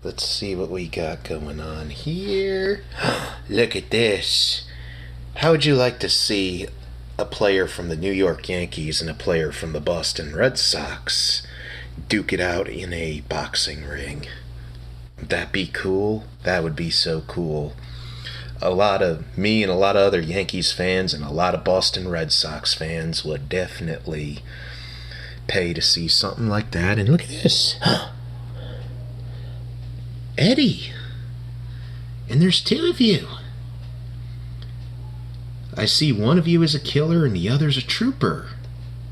Let's see what we got going on here. Look at this. How would you like to see a player from the New York Yankees and a player from the Boston Red Sox duke it out in a boxing ring? Would that be cool? That would be so cool. A lot of me and a lot of other Yankees fans and a lot of Boston Red Sox fans would definitely pay to see something like that. And look at this. Eddie. And there's two of you. I see one of you is a killer and the other's a trooper.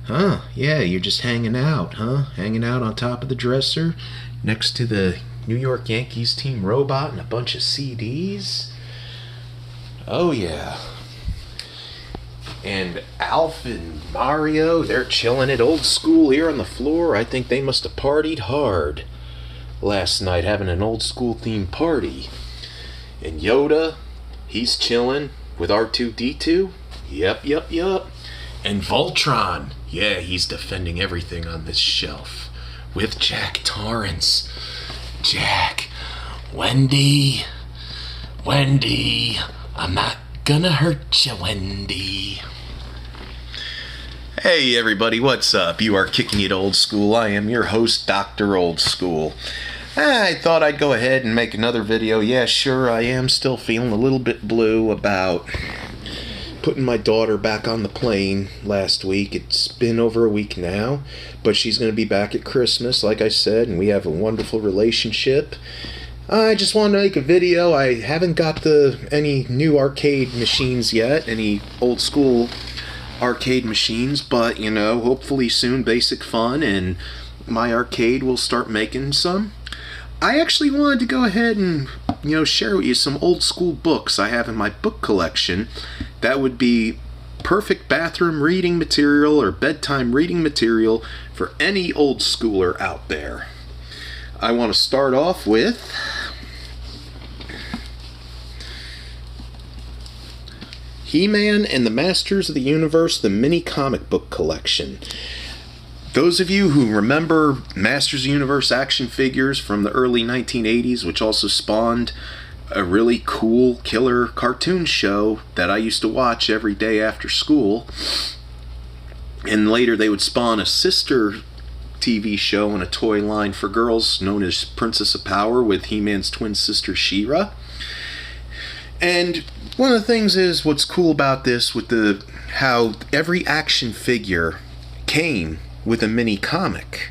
Huh, yeah, you're just hanging out, huh? Hanging out on top of the dresser next to the New York Yankees team robot and a bunch of CDs. Oh, yeah. And Alf and Mario, they're chilling at Old School here on the floor. I think they must have partied hard last night, having an Old School themed party. And Yoda, he's chilling with R2-D2. Yep. And Voltron, yeah, he's defending everything on this shelf with Jack Torrance. Jack, Wendy, I'm not gonna hurt you, Wendy. Hey everybody, what's up? You are kicking it Old School. I am your host, Dr. Old School. I thought I'd go ahead and make another video. Yeah, sure, I am still feeling a little bit blue about putting my daughter back on the plane last week. It's been over a week now, but she's going to be back at Christmas, like I said, and we have a wonderful relationship. I just wanted to make a video. I haven't got any new arcade machines yet, any Old School arcade machines, but hopefully soon Basic Fun and my arcade will start making some. I actually wanted to go ahead and share with you some Old School books I have in my book collection that would be perfect bathroom reading material or bedtime reading material for any old schooler out there. I want to start off with He-Man and the Masters of the Universe, the mini comic book collection. Those of you who remember Masters of the Universe action figures from the early 1980s, which also spawned a really cool killer cartoon show that I used to watch every day after school, and later they would spawn a sister TV show and a toy line for girls known as Princess of Power with He-Man's twin sister She-Ra. And one of the things is what's cool about this with how every action figure came with a mini comic,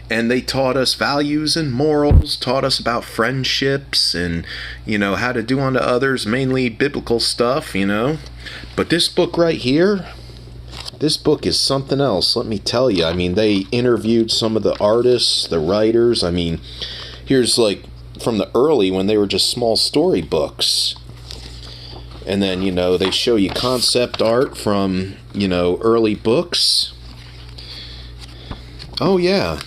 and they taught us values and morals, taught us about friendships and how to do unto others, mainly biblical stuff. But this book right here, this book is something else, let me tell you. I mean, they interviewed some of the artists, the writers. I mean, here's like from the early when they were just small story books. And then, they show you concept art from, early books. Oh, yeah.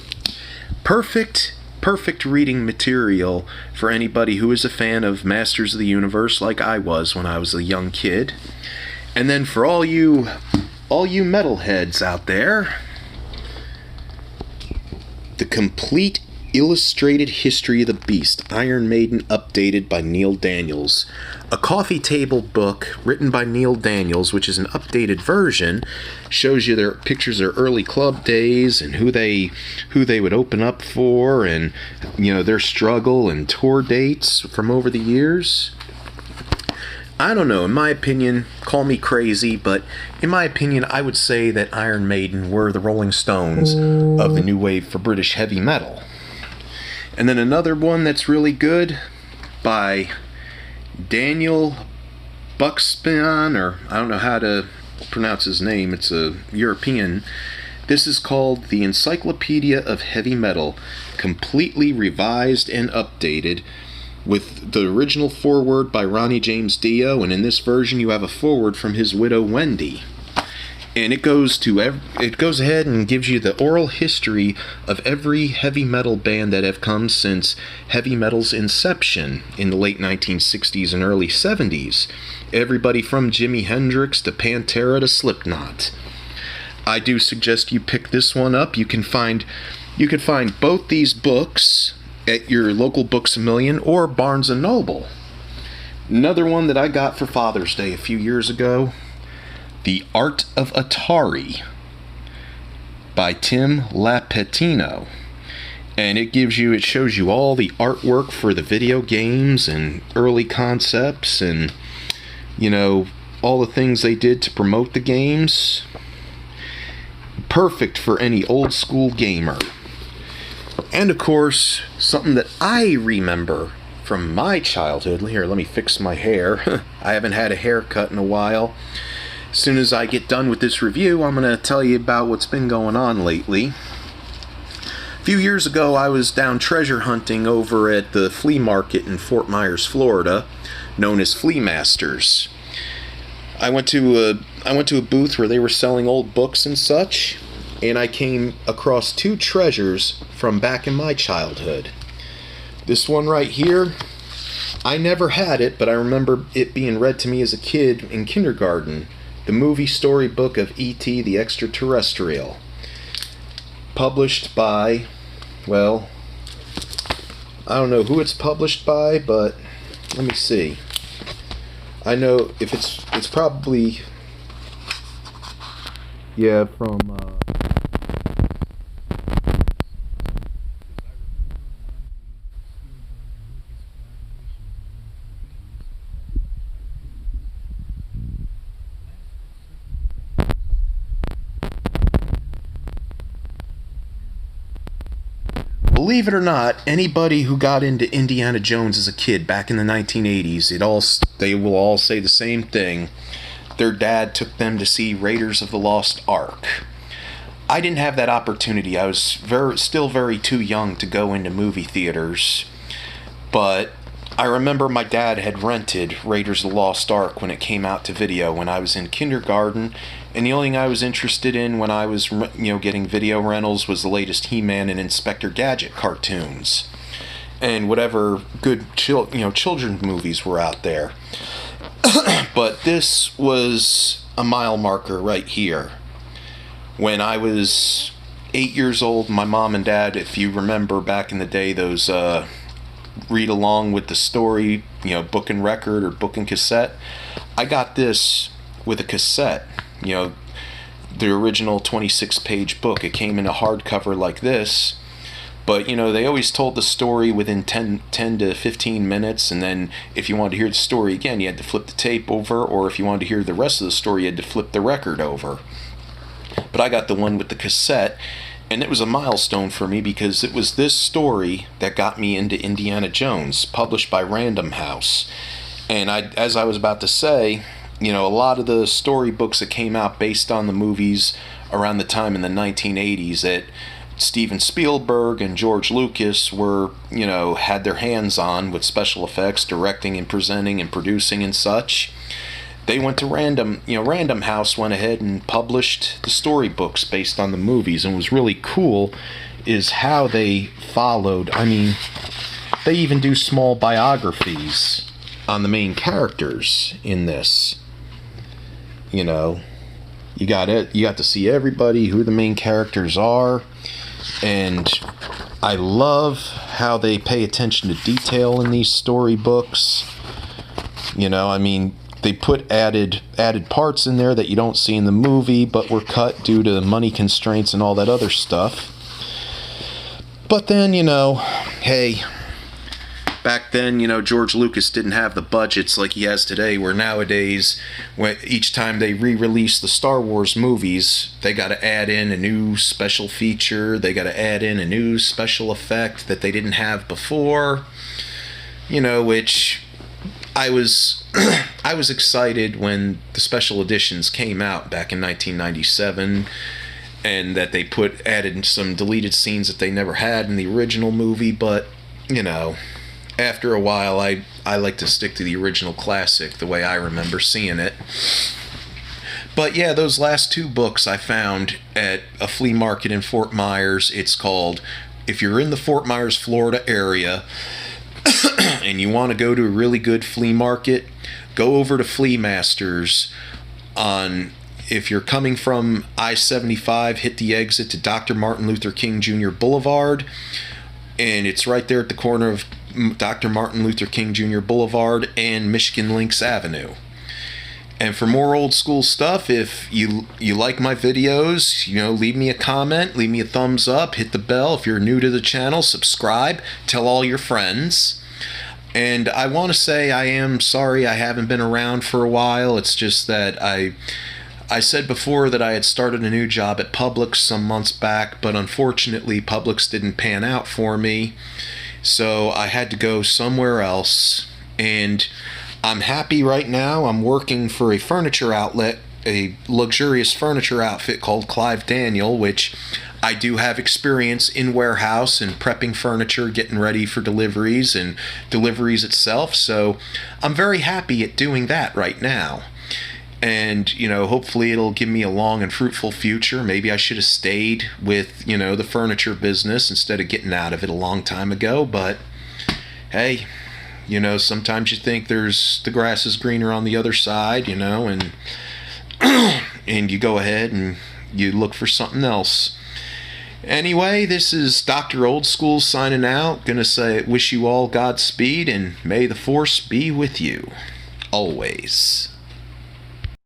Perfect reading material for anybody who is a fan of Masters of the Universe like I was when I was a young kid. And then for all you metalheads out there, the complete illustrated history of the Beast, Iron Maiden updated by Neil Daniels. A coffee table book written by Neil Daniels, which is an updated version, shows you their pictures of their early club days and who they would open up for, and their struggle and tour dates from over the years. I don't know, in my opinion, call me crazy, but in my opinion, I would say that Iron Maiden were the Rolling Stones of the new wave for British heavy metal. And then another one that's really good by Daniel Buxbaum, or I don't know how to pronounce his name, it's a European. This is called The Encyclopedia of Heavy Metal, completely revised and updated, with the original foreword by Ronnie James Dio, and in this version you have a foreword from his widow Wendy. And it goes ahead and gives you the oral history of every heavy metal band that have come since heavy metal's inception in the late 1960s and early 70s. Everybody from Jimi Hendrix to Pantera to Slipknot. I do suggest you pick this one up. You can find both these books at your local Books A Million or Barnes & Noble. Another one that I got for Father's Day a few years ago, The Art of Atari by Tim Lapetino. And it shows you all the artwork for the video games and early concepts and, all the things they did to promote the games. Perfect for any old school gamer. And of course, something that I remember from my childhood. Here, let me fix my hair. I haven't had a haircut in a while. As soon as I get done with this review, I'm going to tell you about what's been going on lately. A few years ago, I was down treasure hunting over at the flea market in Fort Myers, Florida, known as Flea Masters. I went to a booth where they were selling old books and such, and I came across two treasures from back in my childhood. This one right here, I never had it, but I remember it being read to me as a kid in kindergarten. The movie storybook of E.T. the Extraterrestrial. Published by, well, I don't know who it's published by, but let me see. I know if it's probably, yeah, from, believe it or not, anybody who got into Indiana Jones as a kid back in the 1980s, they will all say the same thing. Their dad took them to see Raiders of the Lost Ark. I didn't have that opportunity. I was still very too young to go into movie theaters. But I remember my dad had rented Raiders of the Lost Ark when it came out to video when I was in kindergarten. And the only thing I was interested in when I was, getting video rentals was the latest He-Man and Inspector Gadget cartoons, and whatever good, children's movies were out there. But this was a mile marker right here. When I was 8 years old, my mom and dad, if you remember back in the day, those read along with the story, book and record or book and cassette. I got this with a cassette. The original 26-page book. It came in a hardcover like this, but they always told the story within 10 to 15 minutes, and then if you wanted to hear the story again, you had to flip the tape over, or if you wanted to hear the rest of the story, you had to flip the record over. But I got the one with the cassette, and it was a milestone for me because it was this story that got me into Indiana Jones, published by Random House. And as I was about to say, a lot of the storybooks that came out based on the movies around the time in the 1980s that Steven Spielberg and George Lucas were, had their hands on with special effects, directing and presenting and producing and such. They went to Random House went ahead and published the storybooks based on the movies, and what was really cool is how they followed. I mean, they even do small biographies on the main characters in this. You got to see everybody, who the main characters are, and I love how they pay attention to detail in these storybooks. They put added parts in there that you don't see in the movie, but were cut due to money constraints and all that other stuff. But then, hey, back then, George Lucas didn't have the budgets like he has today, where nowadays, each time they re-release the Star Wars movies, they got to add in a new special feature, they got to add in a new special effect that they didn't have before, which I was I was excited when the special editions came out back in 1997, and that they added some deleted scenes that they never had in the original movie, but, after a while, I like to stick to the original classic, the way I remember seeing it. But yeah, those last two books I found at a flea market in Fort Myers. It's called, if you're in the Fort Myers, Florida area, and you want to go to a really good flea market, go over to Flea Masters if you're coming from I-75, hit the exit to Dr. Martin Luther King Jr. Boulevard. and it's right there at the corner of Dr. Martin Luther King Jr. Boulevard and Michigan Links Avenue. And for more old school stuff, if you like my videos, leave me a comment, leave me a thumbs up, hit the bell. If you're new to the channel, subscribe, tell all your friends. And I want to say I am sorry I haven't been around for a while. It's just that I said before that I had started a new job at Publix some months back, but unfortunately Publix didn't pan out for me. So I had to go somewhere else. And I'm happy right now. I'm working for a furniture outlet, a luxurious furniture outfit called Clive Daniel, which I do have experience in warehouse and prepping furniture, getting ready for deliveries and deliveries itself. So I'm very happy at doing that right now. And, hopefully it'll give me a long and fruitful future. Maybe I should have stayed with, the furniture business instead of getting out of it a long time ago. But, hey, sometimes you think the grass is greener on the other side, and and you go ahead and you look for something else. Anyway, this is Dr. Old School signing out. Gonna say, wish you all Godspeed, and may the force be with you always.